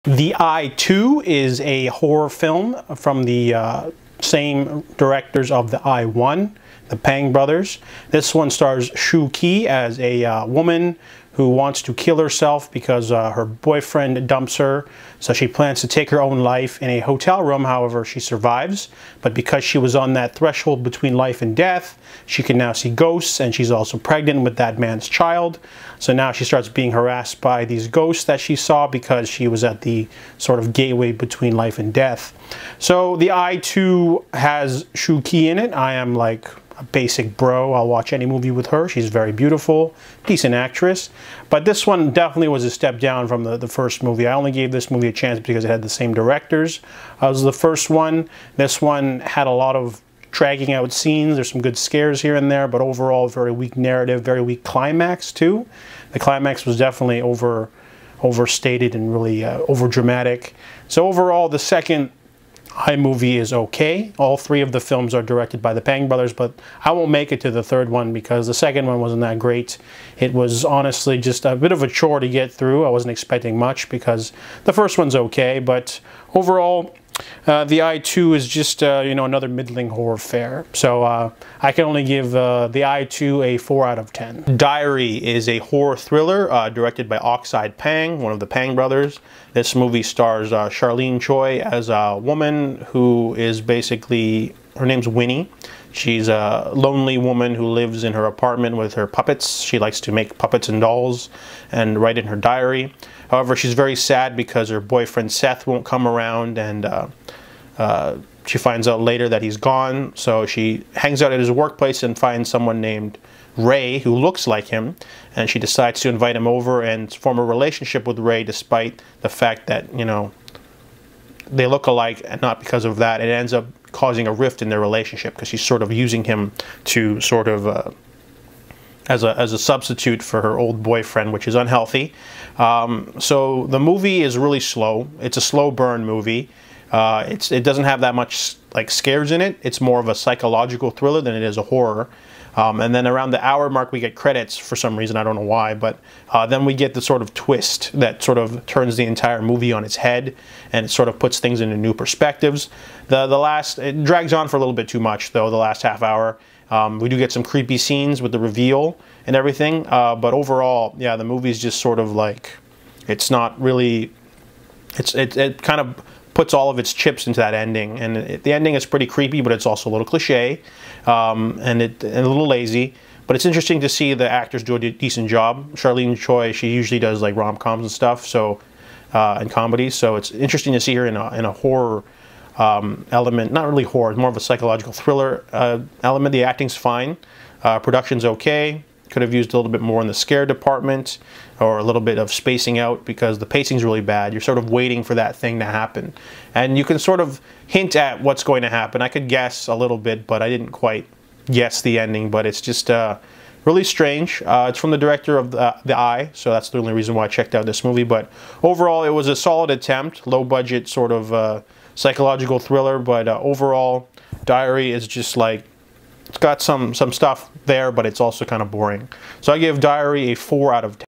The Eye 2 is a horror film from the same directors of The Eye 1, the Pang brothers. This one stars Shu Qi as a woman who wants to kill herself because her boyfriend dumps her. So she plans to take her own life in a hotel room. However, she survives. But because she was on that threshold between life and death, she can now see ghosts, and she's also pregnant with that man's child. So now she starts being harassed by these ghosts that she saw because she was at the sort of gateway between life and death. So The Eye 2 has Shu Qi in it. I am like a basic bro. I'll watch any movie with her. She's very beautiful, decent actress. But this one definitely was a step down from the first movie. I only gave this movie a chance because it had the same directors as the first one. This one had a lot of dragging out scenes. There's some good scares here and there, but overall very weak narrative, very weak climax too. The climax was definitely overstated and really over dramatic. So overall, the second Eye movie is okay. All three of the films are directed by the Pang brothers, but I won't make it to the third one because the second one wasn't that great. It was honestly just a bit of a chore to get through. I wasn't expecting much because the first one's okay, but overall, The Eye 2 is just, you know, another middling horror fare. So I can only give The Eye 2 a 4 out of 10. Diary is a horror thriller directed by Oxide Pang, one of the Pang brothers. This movie stars Charlene Choi as a woman who is basically, her name's Winnie. She's a lonely woman who lives in her apartment with her puppets. She likes to make puppets and dolls and write in her diary. However, she's very sad because her boyfriend Seth won't come around, and she finds out later that he's gone. So she hangs out at his workplace and finds someone named Ray who looks like him, and she decides to invite him over and form a relationship with Ray despite the fact that, you know, they look alike, and not because of that. It ends up causing a rift in their relationship because she's sort of using him to sort of as a substitute for her old boyfriend, which is unhealthy. So the movie is really slow. It's a slow burn movie. It doesn't have that much like scares in it. It's more of a psychological thriller than it is a horror. And then around the hour mark we get credits for some reason, I don't know why, but then we get the sort of twist that sort of turns the entire movie on its head, and it sort of puts things into new perspectives. It drags on for a little bit too much though, the last half hour. We do get some creepy scenes with the reveal and everything, but overall, yeah, the movie's just sort of like, it's not really, it kind of puts all of its chips into that ending, and the ending is pretty creepy, but it's also a little cliche, and a little lazy. But it's interesting to see the actors do a decent job. Charlene Choi, she usually does like rom-coms and stuff, so and comedies. So it's interesting to see her in a horror element. Not really horror, it's more of a psychological thriller element. The acting's fine, production's okay. Could have used a little bit more in the scare department, or a little bit of spacing out because the pacing's really bad. You're sort of waiting for that thing to happen, and you can sort of hint at what's going to happen. I could guess a little bit, but I didn't quite guess the ending. But it's just really strange. It's from the director of the Eye, so that's the only reason why I checked out this movie. But overall, it was a solid attempt, low budget sort of psychological thriller. But overall, Diary is just like, it's got some stuff there, but it's also kind of boring. So I give Diary a 4 out of 10.